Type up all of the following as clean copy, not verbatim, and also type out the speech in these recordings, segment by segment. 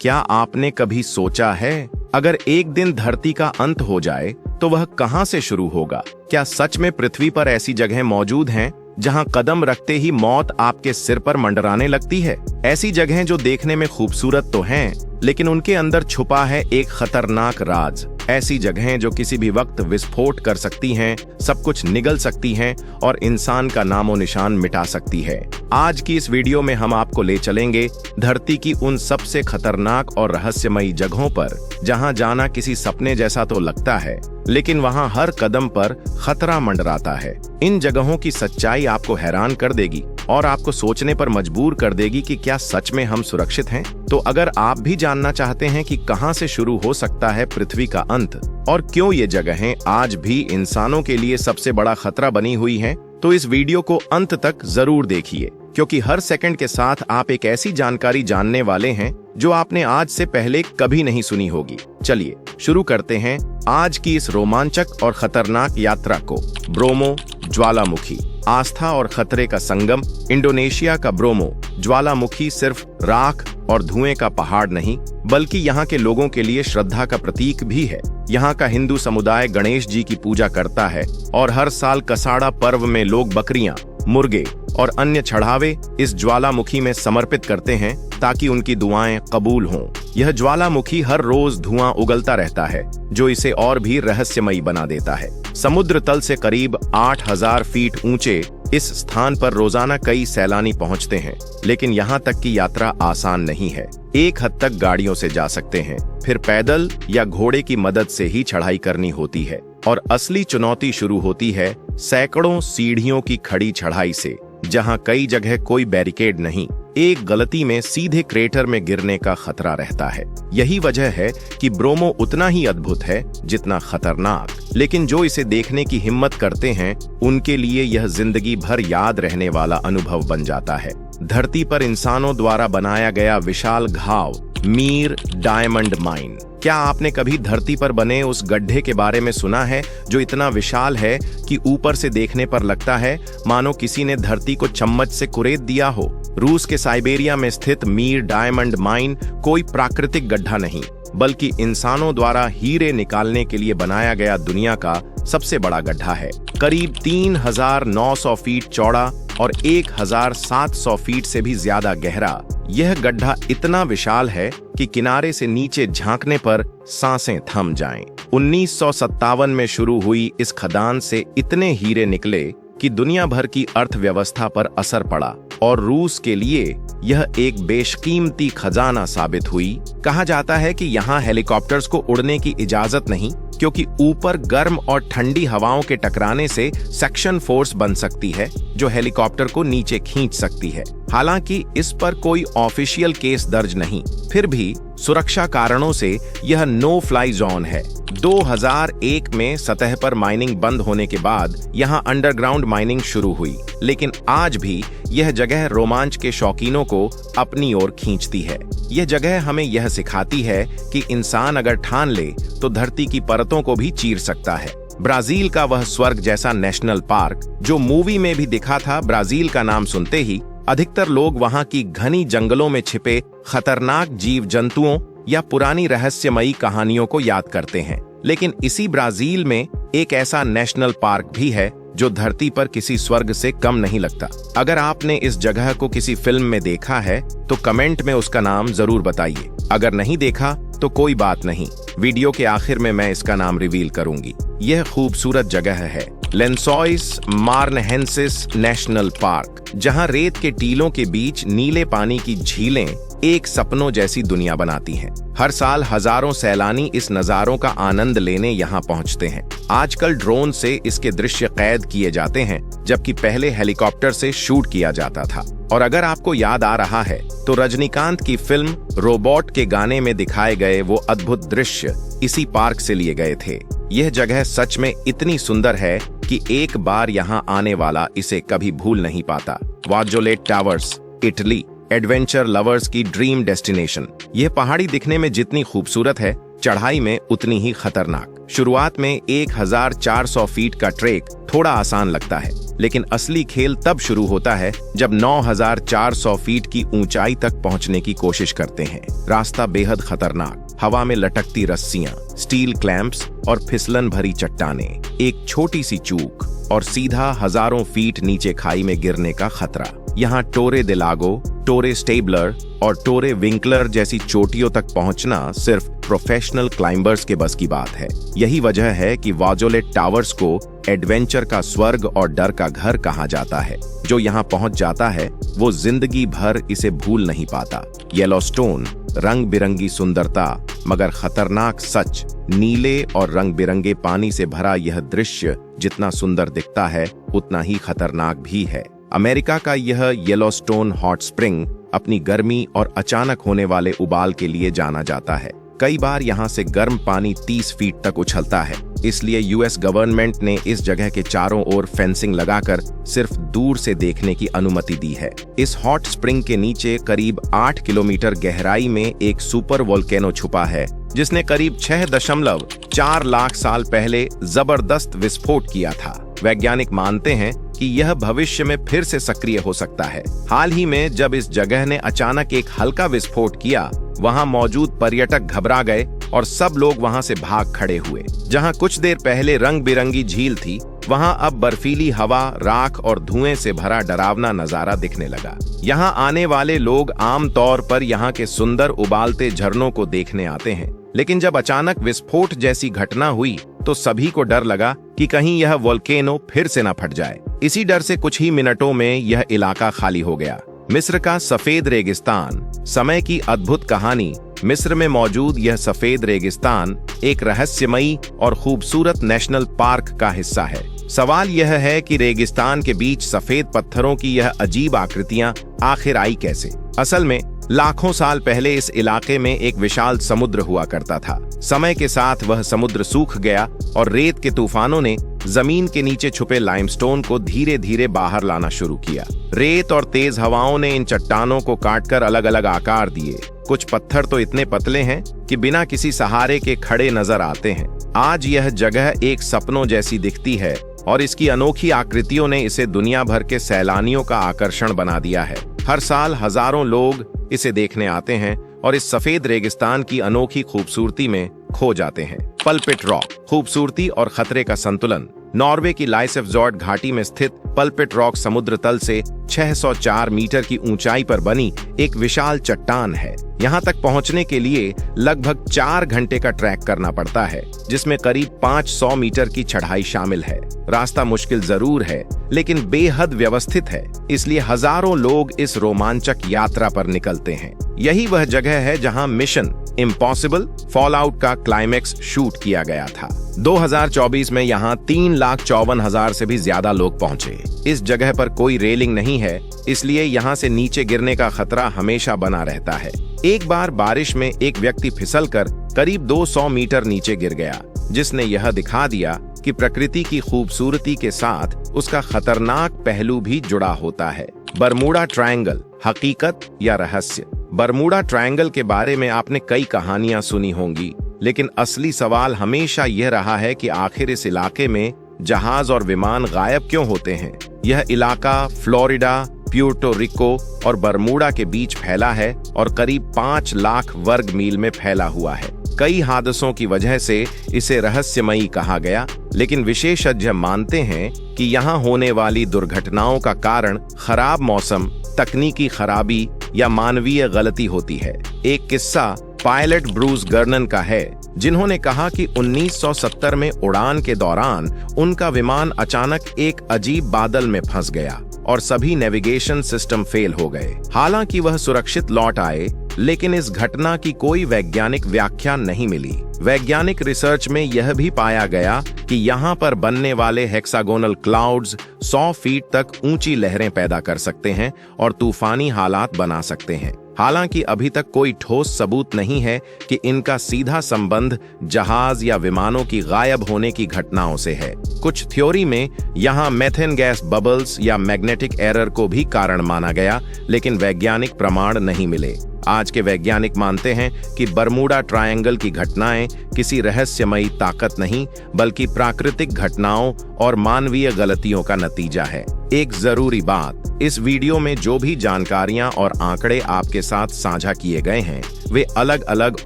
क्या आपने कभी सोचा है, अगर एक दिन धरती का अंत हो जाए तो वह कहां से शुरू होगा? क्या सच में पृथ्वी पर ऐसी जगह मौजूद हैं जहां कदम रखते ही मौत आपके सिर पर मंडराने लगती है? ऐसी जगहें जो देखने में खूबसूरत तो हैं, लेकिन उनके अंदर छुपा है एक खतरनाक राज। ऐसी जगहें जो किसी भी वक्त विस्फोट कर सकती हैं, सब कुछ निगल सकती हैं और इंसान का नामो निशान मिटा सकती है। आज की इस वीडियो में हम आपको ले चलेंगे धरती की उन सबसे खतरनाक और रहस्यमयी जगहों पर, जहां जाना किसी सपने जैसा तो लगता है, लेकिन वहां हर कदम पर खतरा मंडराता है। इन जगहों की सच्चाई आपको हैरान कर देगी और आपको सोचने पर मजबूर कर देगी कि क्या सच में हम सुरक्षित हैं? तो अगर आप भी जानना चाहते हैं कि कहां से शुरू हो सकता है पृथ्वी का अंत और क्यों ये जगहें आज भी इंसानों के लिए सबसे बड़ा खतरा बनी हुई हैं, तो इस वीडियो को अंत तक जरूर देखिए, क्योंकि हर सेकंड के साथ आप एक ऐसी जानकारी जानने वाले हैं जो आपने आज से पहले कभी नहीं सुनी होगी। चलिए शुरू करते हैं आज की इस रोमांचक और खतरनाक यात्रा को। ब्रोमो ज्वालामुखी, आस्था और खतरे का संगम। इंडोनेशिया का ब्रोमो ज्वालामुखी सिर्फ राख और धुएं का पहाड़ नहीं, बल्कि यहाँ के लोगों के लिए श्रद्धा का प्रतीक भी है। यहाँ का हिंदू समुदाय गणेश जी की पूजा करता है और हर साल कसाड़ा पर्व में लोग बकरियां, मुर्गे और अन्य चढ़ावे इस ज्वालामुखी में समर्पित करते हैं ताकि उनकी दुआएं कबूल हों। यह ज्वालामुखी हर रोज धुआं उगलता रहता है, जो इसे और भी रहस्यमयी बना देता है। समुद्र तल से करीब 8000 फीट ऊंचे इस स्थान पर रोजाना कई सैलानी पहुंचते हैं, लेकिन यहाँ तक की यात्रा आसान नहीं है। एक हद तक गाड़ियों से जा सकते हैं, फिर पैदल या घोड़े की मदद से ही चढ़ाई करनी होती है, और असली चुनौती शुरू होती है सैकड़ों सीढ़ियों की खड़ी चढ़ाई से, जहां कई जगह कोई बैरिकेड नहीं। एक गलती में सीधे क्रेटर में गिरने का खतरा रहता है। यही वजह है कि ब्रोमो उतना ही अद्भुत है जितना खतरनाक, लेकिन जो इसे देखने की हिम्मत करते हैं उनके लिए यह जिंदगी भर याद रहने वाला अनुभव बन जाता है। धरती पर इंसानों द्वारा बनाया गया विशाल घाव, मीर डायमंड माइन। क्या आपने कभी धरती पर बने उस गड्ढे के बारे में सुना है, जो इतना विशाल है कि ऊपर से देखने पर लगता है मानो किसी ने धरती को चम्मच से कुरेद दिया हो? रूस के साइबेरिया में स्थित मीर डायमंड माइन कोई प्राकृतिक गड्ढा नहीं, बल्कि इंसानों द्वारा हीरे निकालने के लिए बनाया गया दुनिया का सबसे बड़ा गड्ढा है। करीब 3900 फीट चौड़ा और 1700 फीट से भी ज्यादा गहरा यह गड्ढा इतना विशाल है कि किनारे से नीचे झांकने पर सांसें थम जाएं। 1957 में शुरू हुई इस खदान से इतने हीरे निकले कि दुनिया भर की अर्थव्यवस्था पर असर पड़ा और रूस के लिए यह एक बेशकीमती खजाना साबित हुई। कहा जाता है कि यहाँ हेलीकॉप्टर्स को उड़ने की इजाजत नहीं, क्योंकि ऊपर गर्म और ठंडी हवाओं के टकराने से सेक्शन फोर्स बन सकती है जो हेलीकॉप्टर को नीचे खींच सकती है। हालांकि इस पर कोई ऑफिशियल केस दर्ज नहीं, फिर भी सुरक्षा कारणों से यह नो फ्लाई जोन है। 2001 में सतह पर माइनिंग बंद होने के बाद यहाँ अंडरग्राउंड माइनिंग शुरू हुई, लेकिन आज भी यह जगह रोमांच के शौकीनों को अपनी ओर खींचती है। यह जगह हमें यह सिखाती है कि इंसान अगर ठान ले तो धरती की परतों को भी चीर सकता है। ब्राजील का वह स्वर्ग जैसा नेशनल पार्क जो मूवी में भी दिखा था, ब्राजील का नाम सुनते ही अधिकतर लोग वहां की घनी जंगलों में छिपे खतरनाक जीव जंतुओं या पुरानी रहस्यमयी कहानियों को याद करते हैं। लेकिन इसी ब्राजील में एक ऐसा नेशनल पार्क भी है जो धरती पर किसी स्वर्ग से कम नहीं लगता। अगर आपने इस जगह को किसी फिल्म में देखा है तो कमेंट में उसका नाम जरूर बताइए। अगर नहीं देखा तो कोई बात नहीं, वीडियो के आखिर में मैं इसका नाम रिवील करूंगी। यह खूबसूरत जगह है लेंसॉइस मार्नहेंसिस नेशनल पार्क, जहां रेत के टीलों के बीच नीले पानी की झीलें एक सपनों जैसी दुनिया बनाती हैं। हर साल हजारों सैलानी इस नजारों का आनंद लेने यहाँ पहुँचते हैं। आजकल ड्रोन से इसके दृश्य कैद किए जाते हैं, जबकि पहले हेलीकॉप्टर से शूट किया जाता था। और अगर आपको याद आ रहा है तो रजनीकांत की फिल्म रोबोट के गाने में दिखाए गए वो अद्भुत दृश्य इसी पार्क से लिए गए थे। यह जगह सच में इतनी सुंदर है कि एक बार यहाँ आने वाला इसे कभी भूल नहीं पाता। वाजोलेट टावर्स, इटली, एडवेंचर लवर्स की ड्रीम डेस्टिनेशन। यह पहाड़ी दिखने में जितनी खूबसूरत है, चढ़ाई में उतनी ही खतरनाक। शुरुआत में 1400 फीट का ट्रेक थोड़ा आसान लगता है, लेकिन असली खेल तब शुरू होता है जब 9400 फीट की ऊंचाई तक पहुंचने की कोशिश करते हैं। रास्ता बेहद खतरनाक, हवा में लटकती रस्सियां, स्टील क्लैंप्स और फिसलन भरी चट्टानें, एक छोटी सी चूक और सीधा हजारों फीट नीचे खाई में गिरने का खतरा। यहाँ टोरे दे लागो, टोरे स्टेबलर और टोरे विंकलर जैसी चोटियों तक पहुंचना सिर्फ प्रोफेशनल क्लाइंबर्स के बस की बात है। यही वजह है कि वाजोलेट टावर्स को एडवेंचर का स्वर्ग और डर का घर कहा जाता है। जो यहाँ पहुंच जाता है वो जिंदगी भर इसे भूल नहीं पाता। येलोस्टोन, रंग बिरंगी सुंदरता मगर खतरनाक सच, नीले और रंग बिरंगे पानी से भरा यह दृश्य जितना सुंदर दिखता है उतना ही खतरनाक भी है। अमेरिका का यह येलोस्टोन हॉट स्प्रिंग अपनी गर्मी और अचानक होने वाले उबाल के लिए जाना जाता है। कई बार यहाँ से गर्म पानी 30 फीट तक उछलता है, इसलिए यूएस गवर्नमेंट ने इस जगह के चारों ओर फेंसिंग लगाकर सिर्फ दूर से देखने की अनुमति दी है। इस हॉट स्प्रिंग के नीचे करीब 8 किलोमीटर गहराई में एक सुपर वोल्केनो छुपा है, जिसने करीब 6.4 लाख साल पहले जबरदस्त विस्फोट किया था। वैज्ञानिक मानते हैं कि यह भविष्य में फिर से सक्रिय हो सकता है। हाल ही में जब इस जगह ने अचानक एक हल्का विस्फोट किया, वहां मौजूद पर्यटक घबरा गए और सब लोग वहां से भाग खड़े हुए। जहां कुछ देर पहले रंग बिरंगी झील थी, वहां अब बर्फीली हवा, राख और धुएं से भरा डरावना नजारा दिखने लगा। यहां आने वाले लोग आमतौर पर यहां के सुंदर उबालते झरनों को देखने आते हैं, लेकिन जब अचानक विस्फोट जैसी घटना हुई तो सभी को डर लगा कि कहीं यह वोल्केनो फिर से न फट जाए। इसी डर से कुछ ही मिनटों में यह इलाका खाली हो गया। मिस्र का सफेद रेगिस्तान, समय की अद्भुत कहानी। मिस्र में मौजूद यह सफेद रेगिस्तान एक रहस्यमयी और खूबसूरत नेशनल पार्क का हिस्सा है। सवाल यह है कि रेगिस्तान के बीच सफेद पत्थरों की यह अजीब आकृतियां आखिर आई कैसे? असल में लाखों साल पहले इस इलाके में एक विशाल समुद्र हुआ करता था। समय के साथ वह समुद्र सूख गया और रेत के तूफानों ने जमीन के नीचे छुपे लाइमस्टोन को धीरे धीरे बाहर लाना शुरू किया। रेत और तेज हवाओं ने इन चट्टानों को काटकर अलग अलग आकार दिए। कुछ पत्थर तो इतने पतले हैं कि बिना किसी सहारे के खड़े नजर आते हैं। आज यह जगह एक सपनों जैसी दिखती है और इसकी अनोखी आकृतियों ने इसे दुनिया भर के सैलानियों का आकर्षण बना दिया है। हर साल हजारों लोग इसे देखने आते हैं और इस सफेद रेगिस्तान की अनोखी खूबसूरती में खो जाते हैं। पल्पिट रॉक, खूबसूरती और खतरे का संतुलन। नॉर्वे की लाइसेफ्जॉर्ड घाटी में स्थित पल्पिट रॉक समुद्र तल से 604 मीटर की ऊंचाई पर बनी एक विशाल चट्टान है। यहाँ तक पहुँचने के लिए लगभग 4 घंटे का ट्रैक करना पड़ता है, जिसमें करीब 500 मीटर की चढ़ाई शामिल है। रास्ता मुश्किल जरूर है, लेकिन बेहद व्यवस्थित है, इसलिए हजारों लोग इस रोमांचक यात्रा पर निकलते हैं। यही वह जगह है जहां मिशन इम्पॉसिबल फॉलआउट का क्लाइमेक्स शूट किया गया था। 2024 में यहां 3,54,000 से भी ज्यादा लोग पहुंचे। इस जगह पर कोई रेलिंग नहीं है, इसलिए यहां से नीचे गिरने का खतरा हमेशा बना रहता है। एक बार बारिश में एक व्यक्ति फिसलकर करीब 200 मीटर नीचे गिर गया, जिसने यह दिखा दिया कि प्रकृति की खूबसूरती के साथ उसका खतरनाक पहलू भी जुड़ा होता है। बरमूडा ट्रायंगल, हकीकत या रहस्य? बरमूडा ट्रायंगल के बारे में आपने कई कहानियां सुनी होंगी, लेकिन असली सवाल हमेशा यह रहा है कि आखिर इस इलाके में जहाज और विमान गायब क्यों होते हैं। यह इलाका फ्लोरिडा, प्यूर्टो रिको और बरमूडा के बीच फैला है और करीब 5 लाख वर्ग मील में फैला हुआ है। कई हादसों की वजह से इसे रहस्यमयी कहा गया, लेकिन विशेषज्ञ मानते हैं कि यहाँ होने वाली दुर्घटनाओं का कारण खराब मौसम, तकनीकी खराबी या मानवीय गलती होती है। एक किस्सा पायलट ब्रूस गर्नन का है, जिन्होंने कहा कि 1970 में उड़ान के दौरान उनका विमान अचानक एक अजीब बादल में फंस गया और सभी नेविगेशन सिस्टम फेल हो गए। हालांकि वह सुरक्षित लौट आए, लेकिन इस घटना की कोई वैज्ञानिक व्याख्या नहीं मिली। वैज्ञानिक रिसर्च में यह भी पाया गया कि यहाँ पर बनने वाले हेक्सागोनल क्लाउड्स 100 फीट तक ऊंची लहरें पैदा कर सकते हैं और तूफानी हालात बना सकते हैं। हालांकि अभी तक कोई ठोस सबूत नहीं है कि इनका सीधा संबंध जहाज या विमानों की गायब होने की घटनाओं से है। कुछ थ्योरी में यहाँ मेथेन गैस बबल्स या मैग्नेटिक एरर को भी कारण माना गया, लेकिन वैज्ञानिक प्रमाण नहीं मिले। आज के वैज्ञानिक मानते हैं कि बरमूडा ट्रायंगल की घटनाएं किसी रहस्यमयी ताकत नहीं बल्कि प्राकृतिक घटनाओं और मानवीय गलतियों का नतीजा है। एक जरूरी बात, इस वीडियो में जो भी जानकारियां और आंकड़े आपके साथ साझा किए गए हैं वे अलग अलग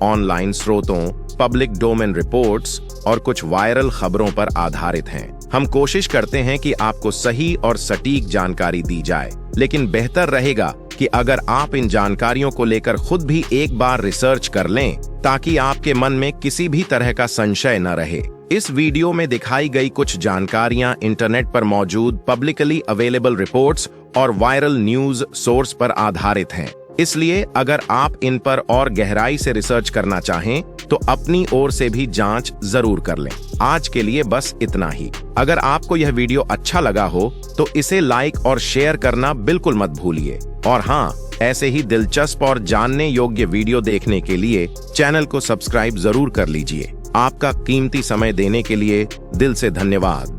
ऑनलाइन स्रोतों, पब्लिक डोमेन रिपोर्ट्स और कुछ वायरल खबरों पर आधारित हैं। हम कोशिश करते हैं कि आपको सही और सटीक जानकारी दी जाए, लेकिन बेहतर रहेगा कि अगर आप इन जानकारियों को लेकर खुद भी एक बार रिसर्च कर लें ताकि आपके मन में किसी भी तरह का संशय न रहे। इस वीडियो में दिखाई गई कुछ जानकारियां इंटरनेट पर मौजूद पब्लिकली अवेलेबल रिपोर्ट्स और वायरल न्यूज सोर्स पर आधारित हैं। इसलिए अगर आप इन पर और गहराई से रिसर्च करना चाहें तो अपनी ओर से भी जांच जरूर कर लें। आज के लिए बस इतना ही। अगर आपको यह वीडियो अच्छा लगा हो तो इसे लाइक और शेयर करना बिल्कुल मत भूलिए। और हाँ, ऐसे ही दिलचस्प और जानने योग्य वीडियो देखने के लिए चैनल को सब्सक्राइब जरूर कर लीजिए। आपका कीमती समय देने के लिए दिल से धन्यवाद।